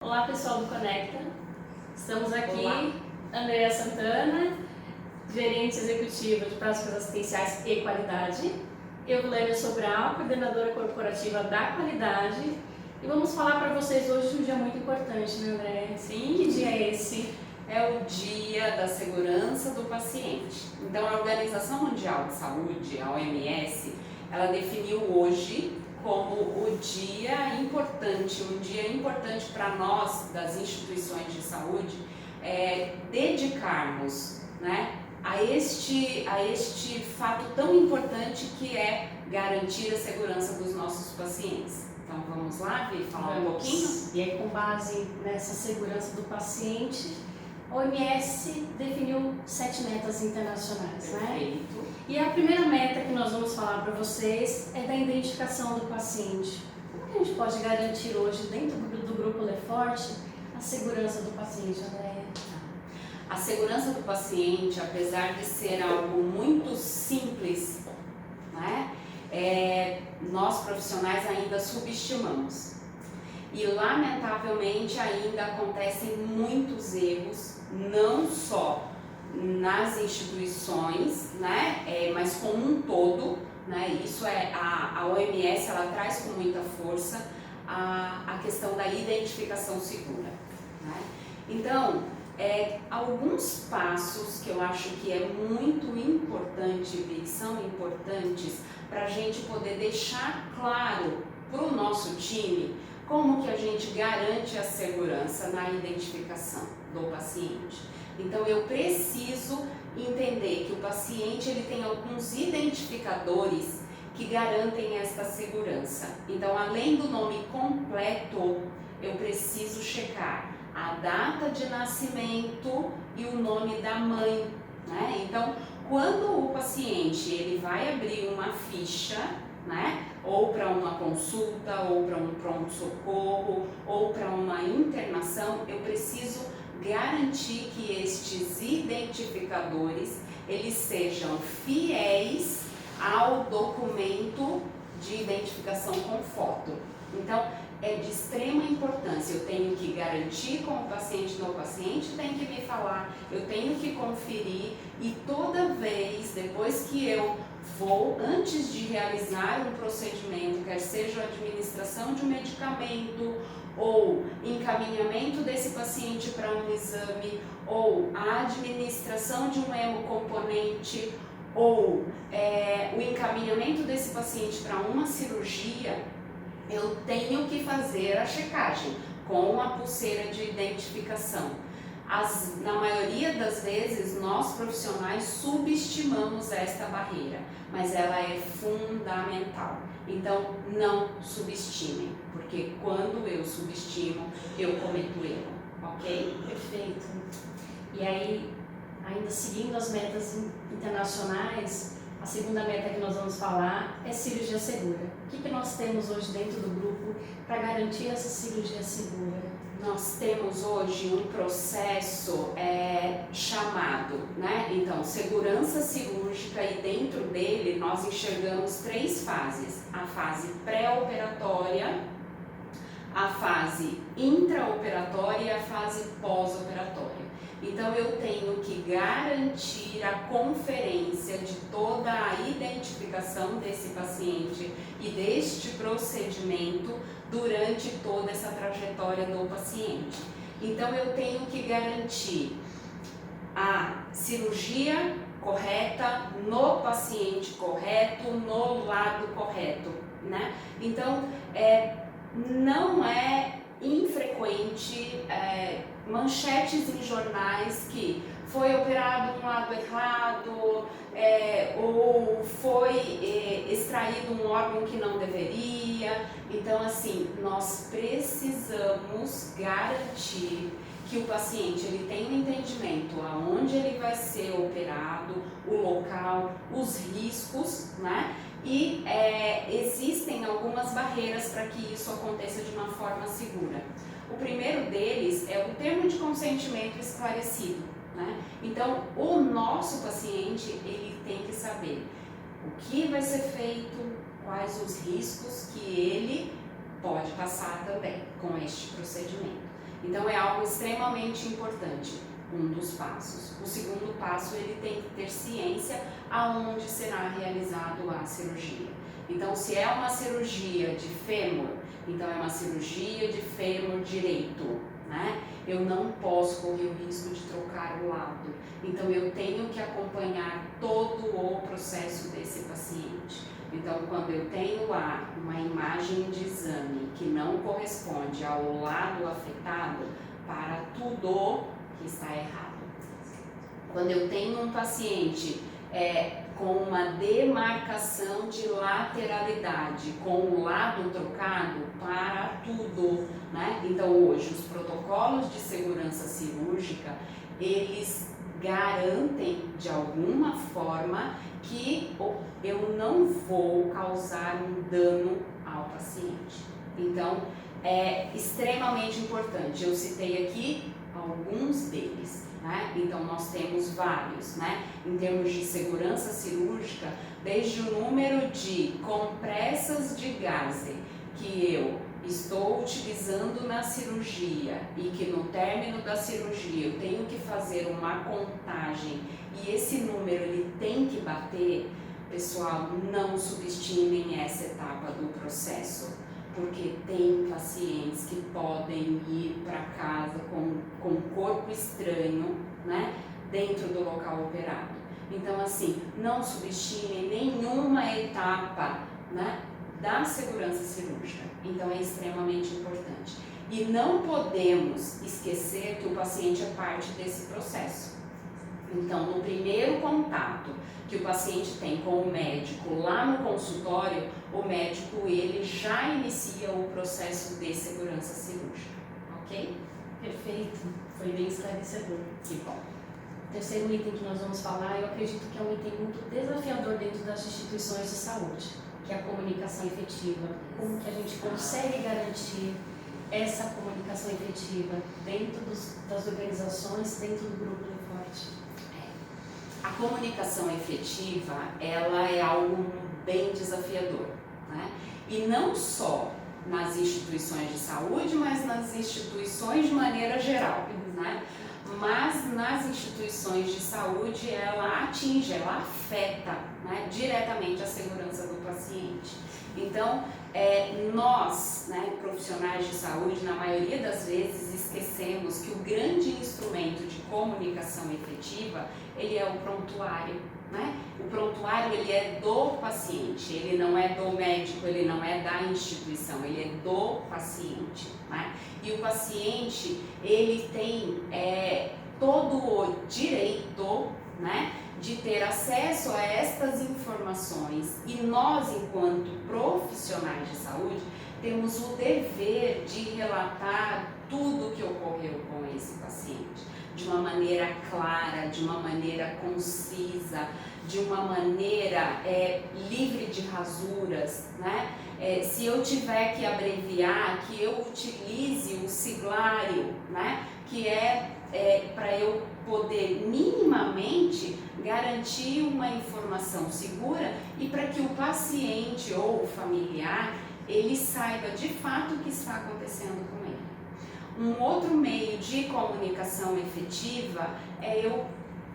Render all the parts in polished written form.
Olá pessoal do Conecta, estamos aqui, Olá. Andréa Santana, gerente executiva de práticas assistenciais e qualidade, Eulânia Sobral, coordenadora corporativa da qualidade, e vamos falar para vocês hoje de um dia muito importante, né, Andréa? Sim, Que dia é esse? é o Dia da Segurança do Paciente. Então, a Organização Mundial de Saúde, a OMS, ela definiu hoje como o dia importante, um dia importante para nós das instituições de saúde, dedicarmos, né, a este fato tão importante que é garantir a segurança dos nossos pacientes. Então vamos lá, Vi, falar um pouquinho? E aí, com base nessa segurança do paciente, a OMS definiu 7 metas internacionais, né? Perfeito. E a primeira meta que nós vamos falar para vocês é da identificação do paciente. Como que a gente pode garantir hoje, dentro do Grupo Leforte, a segurança do paciente, Andréa? A segurança do paciente, apesar de ser algo muito simples, né, nós profissionais ainda subestimamos. E lamentavelmente ainda acontecem muitos erros, não só nas instituições, né, mas como um todo, né, isso a OMS ela traz com muita força a questão da identificação segura, né? Então, alguns passos que eu acho que é muito importante, que são importantes para a gente poder deixar claro para o nosso time como que a gente garante a segurança na identificação do paciente. Então eu preciso entender que o paciente ele tem alguns identificadores que garantem esta segurança. Então, além do nome completo, eu preciso checar a data de nascimento e o nome da mãe, né? Então, quando o paciente ele vai abrir uma ficha, né, ou para uma consulta, ou para um pronto-socorro, ou para uma internação, eu preciso garantir que estes identificadores eles sejam fiéis ao documento de identificação com foto. Então, é de extrema importância, eu tenho que garantir com o paciente tem que me falar, eu tenho que conferir e toda vez, depois que eu vou, antes de realizar um procedimento, quer seja a administração de um medicamento ou encaminhamento desse paciente para um exame ou a administração de um hemocomponente ou o encaminhamento desse paciente para uma cirurgia, eu tenho que fazer a checagem com a pulseira de identificação. Na maioria das vezes, nós profissionais subestimamos esta barreira, mas ela é fundamental. Então, não subestimem, porque quando eu subestimo, eu cometo erro, ok? Perfeito. E aí, ainda seguindo as metas internacionais, a segunda meta que nós vamos falar é cirurgia segura. O que nós temos hoje dentro do grupo para garantir essa cirurgia segura? Nós temos hoje um processo chamado, né? Então, segurança cirúrgica, e dentro dele nós enxergamos 3 fases: a fase pré-operatória, a fase intraoperatória e a fase pós-operatória. Então eu tenho que garantir a conferência de toda a identificação desse paciente e deste procedimento durante toda essa trajetória do paciente. Então eu tenho que garantir a cirurgia correta, no paciente correto, no lado correto, né? Então não é infrequente manchetes em jornais que foi operado um lado errado ou foi extraído um órgão que não deveria. Então, assim, nós precisamos garantir que o paciente ele tem um entendimento aonde ele vai ser operado, o local, os riscos, né? E existem algumas barreiras para que isso aconteça de uma forma segura. O primeiro deles é o termo de consentimento esclarecido, né? Então, o nosso paciente ele tem que saber o que vai ser feito, quais os riscos que ele pode passar também com este procedimento. Então é algo extremamente importante, um dos passos. O segundo passo, ele tem que ter ciência aonde será realizado a cirurgia. Então, se é uma cirurgia de fêmur, então é uma cirurgia de fêmur direito, né? Eu não posso correr o risco de trocar o lado. Então, eu tenho que acompanhar todo o processo desse paciente. Então, quando eu tenho lá uma imagem de exame que não corresponde ao lado afetado, para tudo que está errado. Quando eu tenho um paciente com uma demarcação de lateralidade, com o lado trocado, para tudo, né? Então hoje os protocolos de segurança cirúrgica, eles garantem de alguma forma que eu não vou causar um dano ao paciente. Então é extremamente importante, eu citei aqui alguns deles, né? Então nós temos vários, né? Em termos de segurança cirúrgica, desde o número de compressas de gaze que eu estou utilizando na cirurgia e que no término da cirurgia eu tenho que fazer uma contagem e esse número ele tem que bater, pessoal, não subestimem essa etapa do processo. Porque tem pacientes que podem ir para casa com um corpo estranho, né, dentro do local operado. Então, assim, não subestime nenhuma etapa, né, da segurança cirúrgica. Então, é extremamente importante. E não podemos esquecer que o paciente é parte desse processo. Então, no primeiro contato que o paciente tem com o médico lá no consultório, o médico ele já inicia o processo de segurança cirúrgica, ok? Perfeito, foi bem esclarecedor. Que bom. O terceiro item que nós vamos falar, eu acredito que é um item muito desafiador dentro das instituições de saúde, que é a comunicação efetiva. Como que a gente consegue garantir essa comunicação efetiva dentro das organizações, dentro do grupo Leforte? A comunicação efetiva, ela é algo bem desafiador, né? E não só nas instituições de saúde, mas nas instituições de maneira geral, né? Mas nas instituições de saúde, ela atinge, ela afeta, né, diretamente a segurança do paciente. Então, nós, né, profissionais de saúde, na maioria das vezes esquecemos que o grande instrumento de comunicação efetiva, ele é o prontuário, né? O prontuário, ele é do paciente, ele não é do médico, ele não é da instituição, ele é do paciente, né? E o paciente, ele tem todo o direito, né, de ter acesso a estas informações e nós, enquanto profissionais de saúde, temos o dever de relatar tudo o que ocorreu com esse paciente, de uma maneira clara, de uma maneira concisa, de uma maneira livre de rasuras, né? Se eu tiver que abreviar, que eu utilize o siglário, né? Que para eu poder minimamente garantir uma informação segura e para que o paciente ou o familiar ele saiba de fato o que está acontecendo com ele. Um outro meio de comunicação efetiva é eu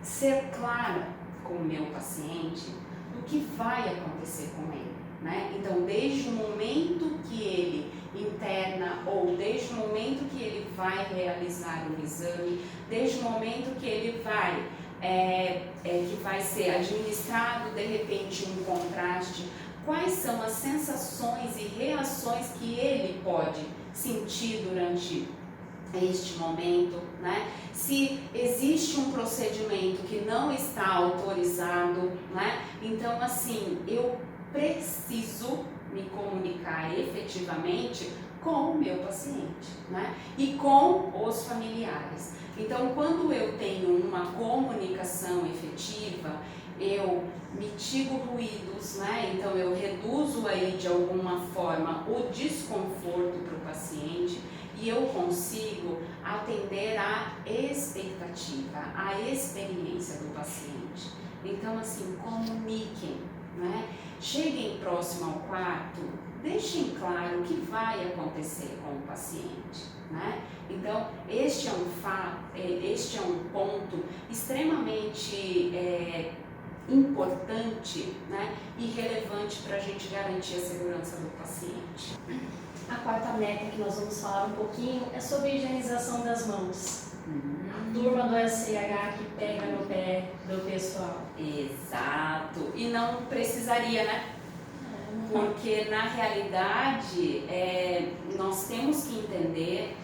ser clara com o meu paciente do que vai acontecer com ele, né? Então, desde o momento que ele interna ou desde o momento que ele vai realizar um exame, desde o momento que ele que vai ser administrado de repente um contraste, quais são as sensações e reações que ele pode sentir durante este momento, né? Se existe um procedimento que não está autorizado, né? Então, assim, eu preciso me comunicar efetivamente com o meu paciente, né? E com os familiares. Então, quando eu tenho uma comunicação efetiva, eu mitigo ruídos, né? Então eu reduzo aí de alguma forma o desconforto para o paciente e eu consigo atender à expectativa, à experiência do paciente. Então, assim, comuniquem, né? Cheguem próximo ao quarto, deixem claro o que vai acontecer com o paciente, né? Então, este é um ponto extremamente importante, né, e relevante para a gente garantir a segurança do paciente. A quarta meta que nós vamos falar um pouquinho é sobre a higienização das mãos. A turma do SCH que pega no pé do pessoal. Exato. E não precisaria, né? Porque na realidade nós temos que entender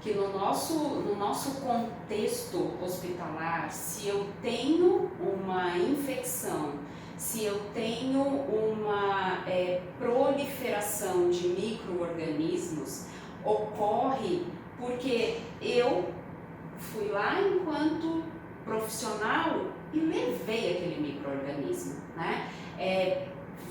que no nosso contexto hospitalar, se eu tenho uma infecção, se eu tenho uma proliferação de micro-organismos, ocorre porque eu fui lá enquanto profissional e levei aquele micro-organismo, né?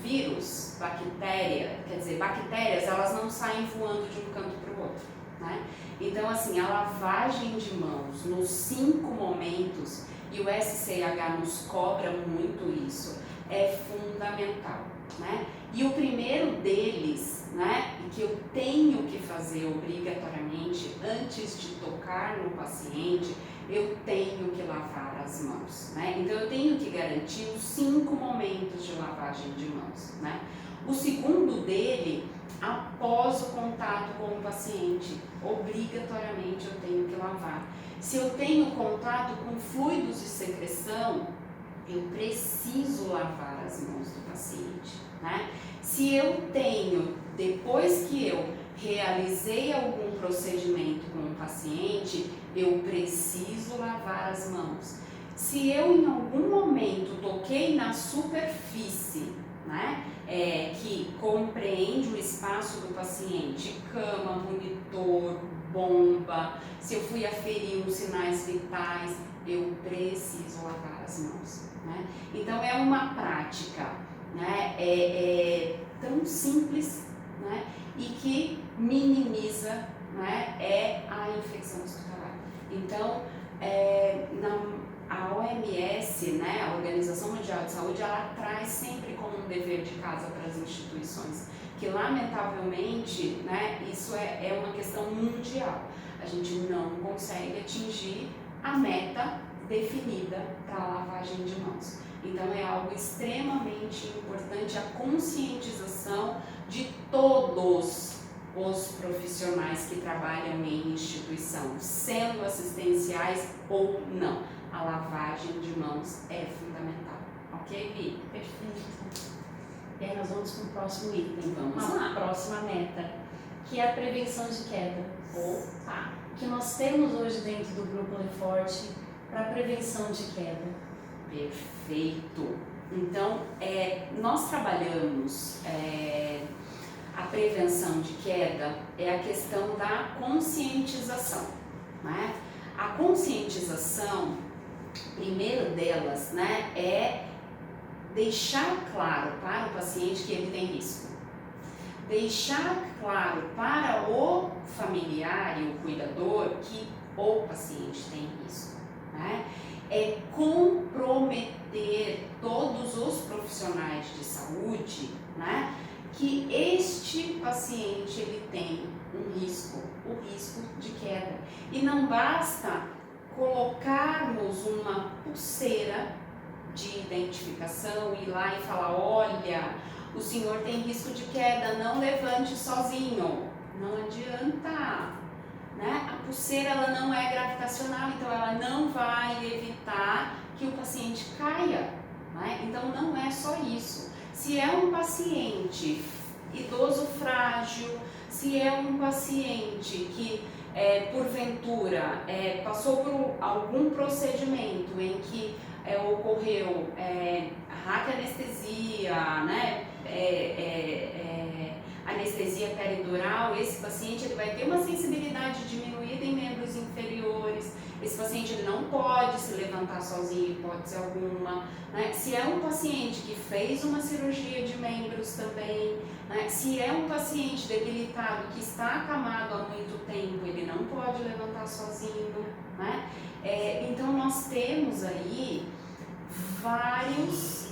Vírus, bactéria, quer dizer, bactérias, elas não saem voando de um canto para o outro, né? Então, assim, a lavagem de mãos nos 5 momentos, e o SCH nos cobra muito isso, é fundamental, né? E o primeiro deles, né, que eu tenho que fazer obrigatoriamente antes de tocar no paciente, eu tenho que lavar as mãos, né? Então eu tenho que garantir os 5 momentos de lavagem de mãos, né? O segundo dele, após o contato com o paciente, obrigatoriamente eu tenho que lavar. Se eu tenho contato com fluidos de secreção, eu preciso lavar as mãos do paciente, né? Se eu tenho, depois que eu realizei algum procedimento com o paciente, eu preciso lavar as mãos. Se eu em algum momento toquei na superfície, né, que compreende o espaço do paciente, cama, monitor, bomba, se eu fui aferir os sinais vitais, eu preciso lavar as mãos, né? Então é uma prática, né, tão simples, né, e que minimiza, né, a infecção hospitalar. Então, a OMS, né, a Organização Mundial de Saúde, ela traz sempre como um dever de casa para as instituições, que lamentavelmente, né, isso é uma questão mundial. A gente não consegue atingir a meta definida para a lavagem de mãos. Então é algo extremamente importante a conscientização de todos os profissionais que trabalham em instituição, sendo assistenciais ou não. A lavagem de mãos é fundamental. Ok, Vi? Perfeito. E aí nós vamos para o próximo item. Vamos lá. A próxima meta, que é a prevenção de queda. Opa! Que nós temos hoje dentro do Grupo Leforte para prevenção de queda. Perfeito! Então, nós trabalhamos a prevenção de queda, é a questão da conscientização, né? A conscientização, primeiro delas, né, é deixar claro para o paciente que ele tem risco. Deixar claro para o familiar e o cuidador que o paciente tem risco, né? É comprometer todos os profissionais de saúde, né, que este paciente ele tem um risco, o risco de queda. E não basta colocarmos uma pulseira de identificação, ir lá e falar, olha, o senhor tem risco de queda, não levante sozinho. Não adianta, né? A pulseira ela não é gravitacional, então ela não vai evitar que o paciente caia, né? Então não é só isso. Se é um paciente idoso frágil, se é um paciente que porventura passou por algum procedimento em que ocorreu raquianestesia, né? Anestesia peridural, esse paciente ele vai ter uma sensibilidade diminuída em membros inferiores, esse paciente ele não pode se levantar sozinho, hipótese alguma, né? Se é um paciente que fez uma cirurgia de membros também, né? Se é um paciente debilitado que está acamado há muito tempo, ele não pode levantar sozinho, né? Então nós temos aí vários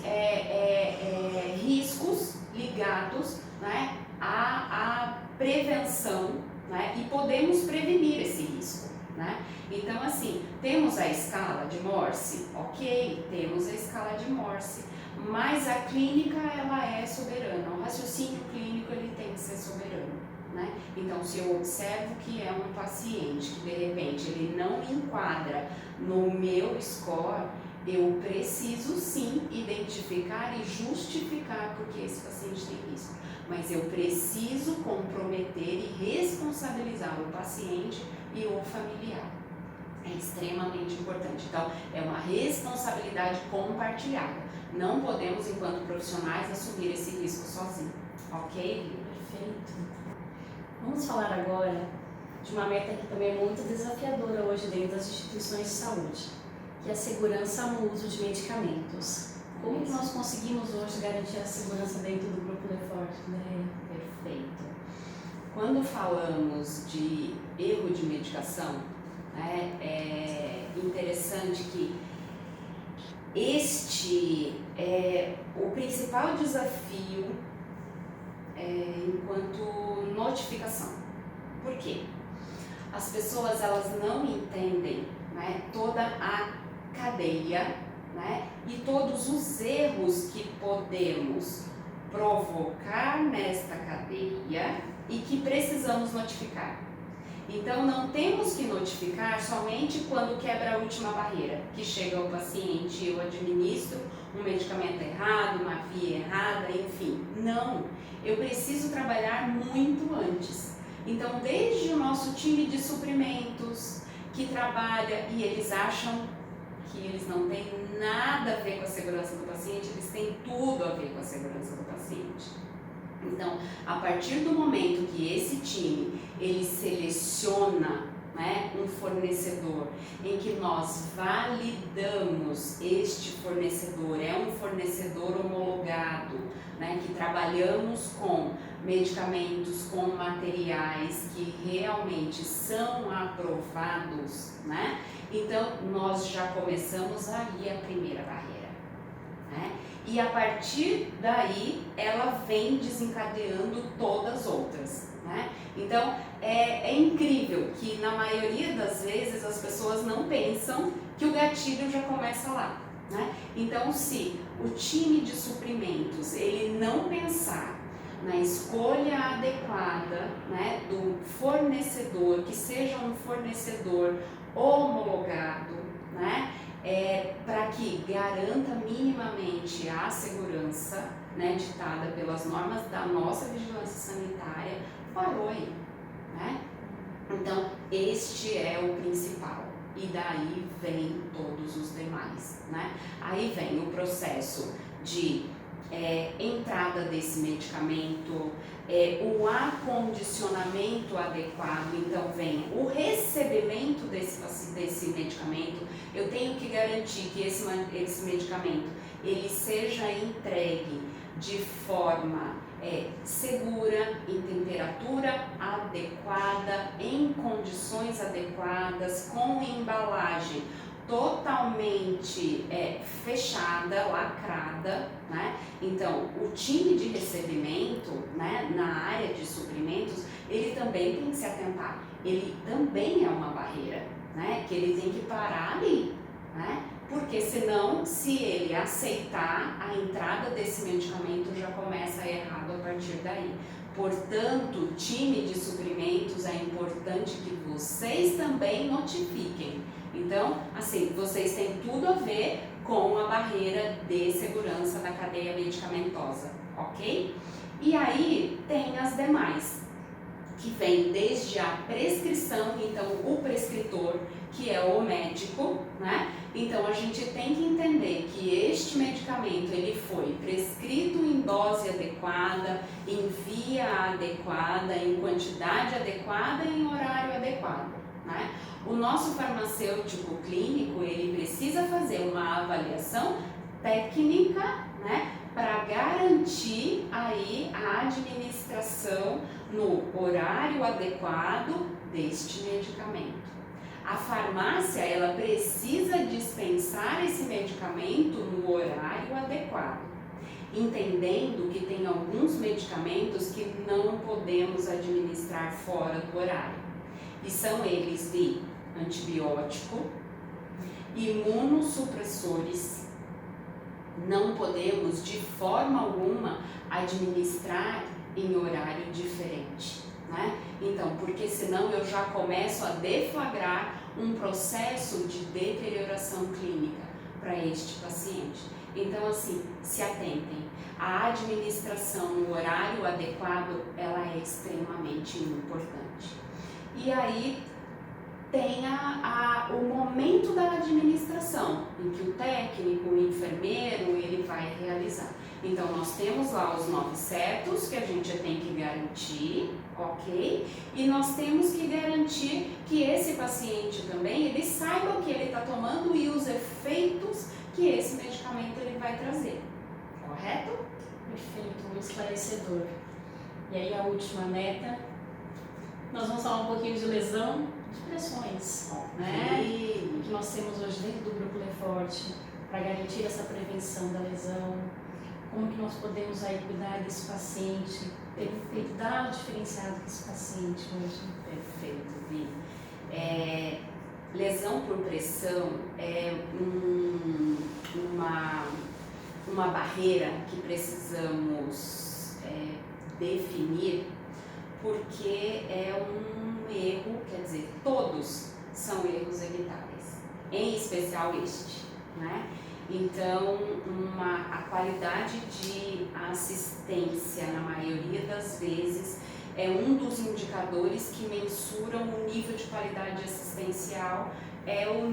riscos ligados, né, à prevenção, né, e podemos prevenir esse risco, né? Então, assim, temos a escala de Morse, ok, temos a escala de Morse, mas a clínica, ela é soberana, o raciocínio clínico, ele tem que ser soberano, né? Então, se eu observo que é um paciente que, de repente, ele não enquadra no meu score, eu preciso sim identificar e justificar porque esse paciente tem risco, mas eu preciso comprometer e responsabilizar o paciente e o familiar. É extremamente importante. Então, é uma responsabilidade compartilhada. Não podemos, enquanto profissionais, assumir esse risco sozinho. Ok? Perfeito. Vamos falar agora de uma meta que também é muito desafiadora hoje dentro das instituições de saúde, que é a segurança no uso de medicamentos. Como que nós conseguimos hoje garantir a segurança dentro do Grupo Lefort, né? Perfeito. Quando falamos de erro de medicação, né, é interessante que este é o principal desafio enquanto notificação. Por quê? As pessoas, elas não entendem, né, toda a cadeia, né, e todos os erros que podemos provocar nesta cadeia e que precisamos notificar. Então, não temos que notificar somente quando quebra a última barreira, que chega ao paciente e eu administro um medicamento errado, uma via errada, enfim. Não, eu preciso trabalhar muito antes. Então, desde o nosso time de suprimentos, que trabalha e eles acham que eles não têm nada a ver com a segurança do paciente, eles têm tudo a ver com a segurança do paciente. Então, a partir do momento que esse time, ele seleciona, né, um fornecedor, em que nós validamos este fornecedor, é um fornecedor homologado, né, que trabalhamos com medicamentos, com materiais que realmente são aprovados, né? Então, nós já começamos aí a primeira barreira, né? E a partir daí, ela vem desencadeando todas as outras, né? Então, é incrível que na maioria das vezes as pessoas não pensam que o gatilho já começa lá, né? Então, se o time de suprimentos, ele não pensar na escolha adequada, né, do fornecedor, que seja um fornecedor homologado, né, para que garanta minimamente a segurança, né, ditada pelas normas da nossa vigilância sanitária, parou aí, né? Então, este é o principal. E daí vem todos os demais, né? Aí vem o processo de entrada desse medicamento, o acondicionamento adequado, então vem o recebimento desse medicamento. Eu tenho que garantir que esse medicamento ele seja entregue de forma segura, em temperatura adequada, em condições adequadas, com embalagem totalmente fechada, lacrada, né? Então, o time de recebimento, né, na área de suprimentos, ele também tem que se atentar. Ele também é uma barreira, né? Que ele tem que parar ali, né? Porque senão, se ele aceitar a entrada desse medicamento, já começa errado a partir daí. Portanto, time de suprimentos, é importante que vocês também notifiquem. Então, assim, vocês têm tudo a ver com a barreira de segurança da cadeia medicamentosa, ok? E aí tem as demais, que vem desde a prescrição, então o prescritor, que é o médico, né? Então a gente tem que entender que este medicamento ele foi prescrito em dose adequada, em via adequada, em quantidade adequada e em horário adequado, né? O nosso farmacêutico clínico, ele precisa fazer uma avaliação técnica, né, para garantir aí a administração no horário adequado deste medicamento. A farmácia, ela precisa dispensar esse medicamento no horário adequado, entendendo que tem alguns medicamentos que não podemos administrar fora do horário. E são eles de antibiótico, imunossupressores. Não podemos de forma alguma administrar em horário diferente, né? Então, porque senão eu já começo a deflagrar um processo de deterioração clínica para este paciente. Então, assim, se atentem. A administração no horário adequado, ela é extremamente importante. E aí tem o momento da administração, em que o técnico, o enfermeiro, ele vai realizar. Então, nós temos lá os 9 certos que a gente tem que garantir, ok? E nós temos que garantir que esse paciente também, ele saiba o que ele está tomando e os efeitos que esse medicamento ele vai trazer, correto? Perfeito, muito esclarecedor. E aí a última meta, nós vamos falar um pouquinho de lesão de pressões, né? O que nós temos hoje dentro do Grupo Lefort para garantir essa prevenção da lesão, como que nós podemos aí cuidar desse paciente, dar o diferenciado com esse paciente hoje. Perfeito, Vi. Lesão por pressão é uma barreira que precisamos definir, porque é um erro, quer dizer, todos são erros evitáveis, em especial este, né? Então, a qualidade de assistência, na maioria das vezes, é um dos indicadores que mensuram o nível de qualidade assistencial, é o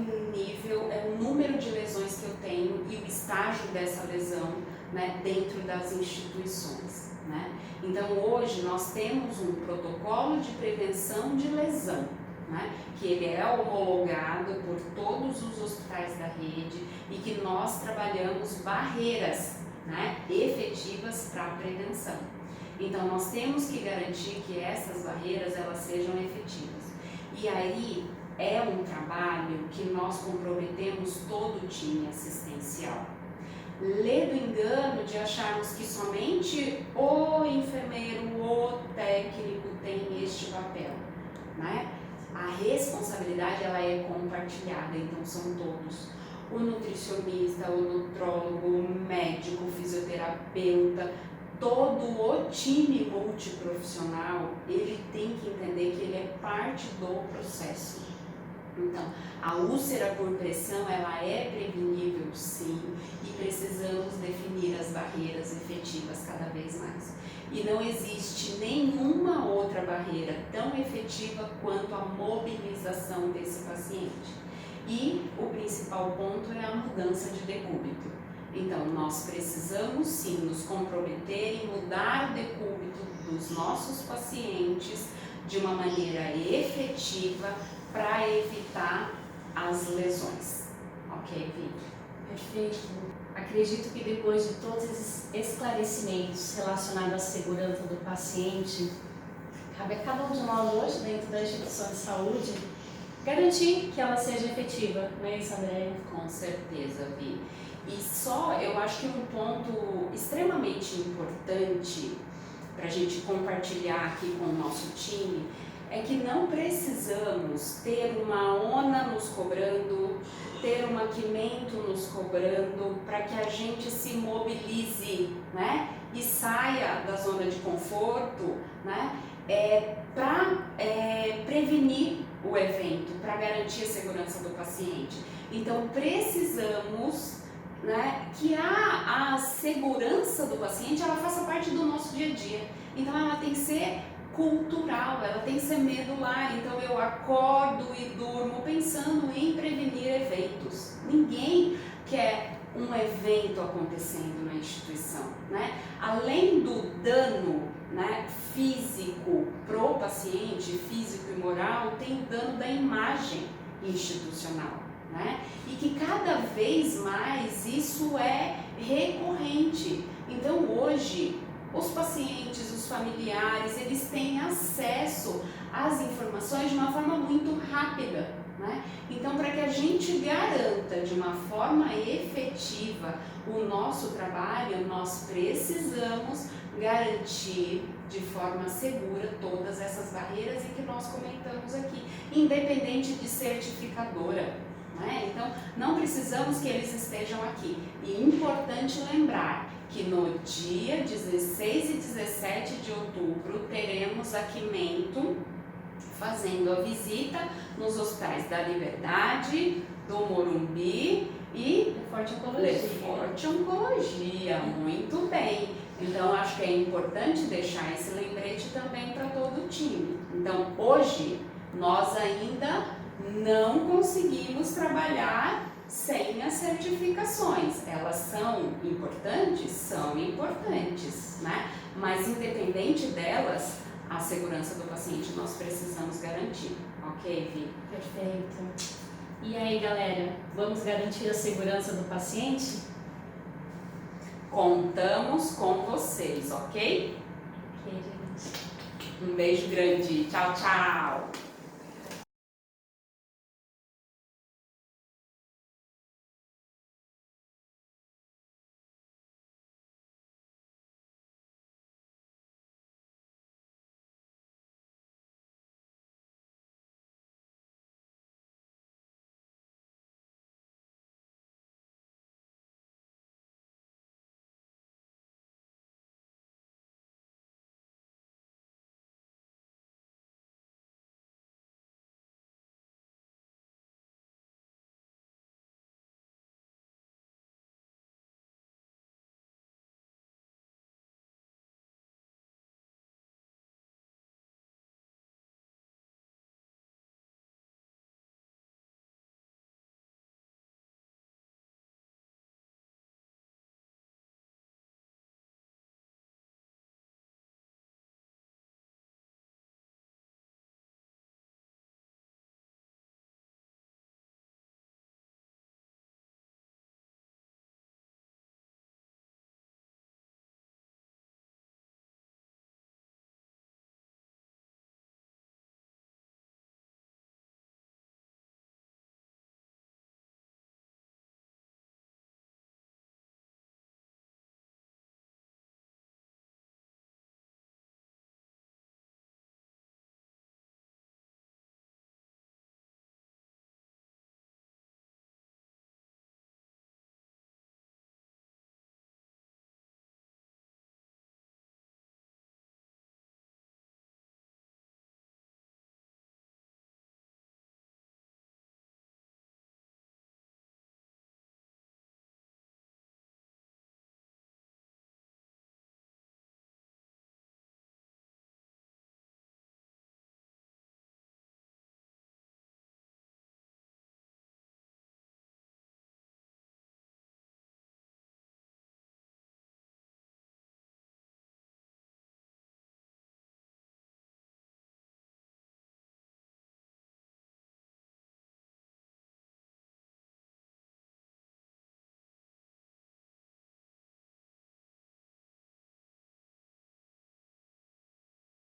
número de lesões que eu tenho e o estágio dessa lesão, né, dentro das instituições, né? Então, hoje nós temos um protocolo de prevenção de lesão, né, que ele é homologado por todos os hospitais da rede e que nós trabalhamos barreiras, né, efetivas para a prevenção. Então, nós temos que garantir que essas barreiras elas sejam efetivas. E aí é um trabalho que nós comprometemos todo o time assistencial. Lê do engano de acharmos que somente o enfermeiro, o técnico tem este papel, né? A responsabilidade ela é compartilhada, então são todos. O nutricionista, o nutrólogo, o médico, o fisioterapeuta, todo o time multiprofissional, ele tem que entender que ele é parte do processo. Então, a úlcera por pressão, ela é prevenível sim, e precisamos definir as barreiras efetivas cada vez mais. E não existe nenhuma outra barreira tão efetiva quanto a mobilização desse paciente. E o principal ponto é a mudança de decúbito. Então, nós precisamos sim nos comprometer em mudar o decúbito dos nossos pacientes de uma maneira efetiva para evitar as lesões. Ok, Vicky? Perfeito. Acredito que depois de todos esses esclarecimentos relacionados à segurança do paciente, cabe a cada um de nós hoje, dentro da instituição de saúde, garantir que ela seja efetiva, não é isso, Andréia? Com certeza, Vi. E só, eu acho que um ponto extremamente importante para a gente compartilhar aqui com o nosso time é que não precisamos ter uma ONA nos cobrando, ter um maquimento nos cobrando para que a gente se mobilize, né? E saia da zona de conforto, né? Para prevenir o evento, para garantir a segurança do paciente. Então precisamos, né, que a segurança do paciente ela faça parte do nosso dia a dia. Então ela tem que ser cultural, ela tem que ser medular. Então eu acordo e durmo pensando em prevenir eventos. Ninguém quer um evento acontecendo na instituição, né? Além do dano, né, físico pro paciente, físico e moral, tem o dano da imagem institucional, né? E que cada vez mais isso é recorrente. Então hoje os pacientes, os familiares, eles têm acesso às informações de uma forma muito rápida, né? Então, para que a gente garanta de uma forma efetiva o nosso trabalho, nós precisamos garantir de forma segura todas essas barreiras e que nós comentamos aqui, independente de certificadora, né? Então, não precisamos que eles estejam aqui. E é importante lembrar que no dia 16 e 17 de outubro teremos aqui Mento fazendo a visita nos hospitais da Liberdade, do Morumbi e Forte Oncologia. Muito bem. Então, acho que é importante deixar esse lembrete também para todo o time. Então, hoje, nós ainda não conseguimos trabalhar sem as certificações. Elas são importantes? São importantes, né? Mas, independente delas, a segurança do paciente nós precisamos garantir. Ok, Vi? Perfeito. E aí, galera, vamos garantir a segurança do paciente? Contamos com vocês, ok? Ok, gente. Um beijo grande. Tchau, tchau!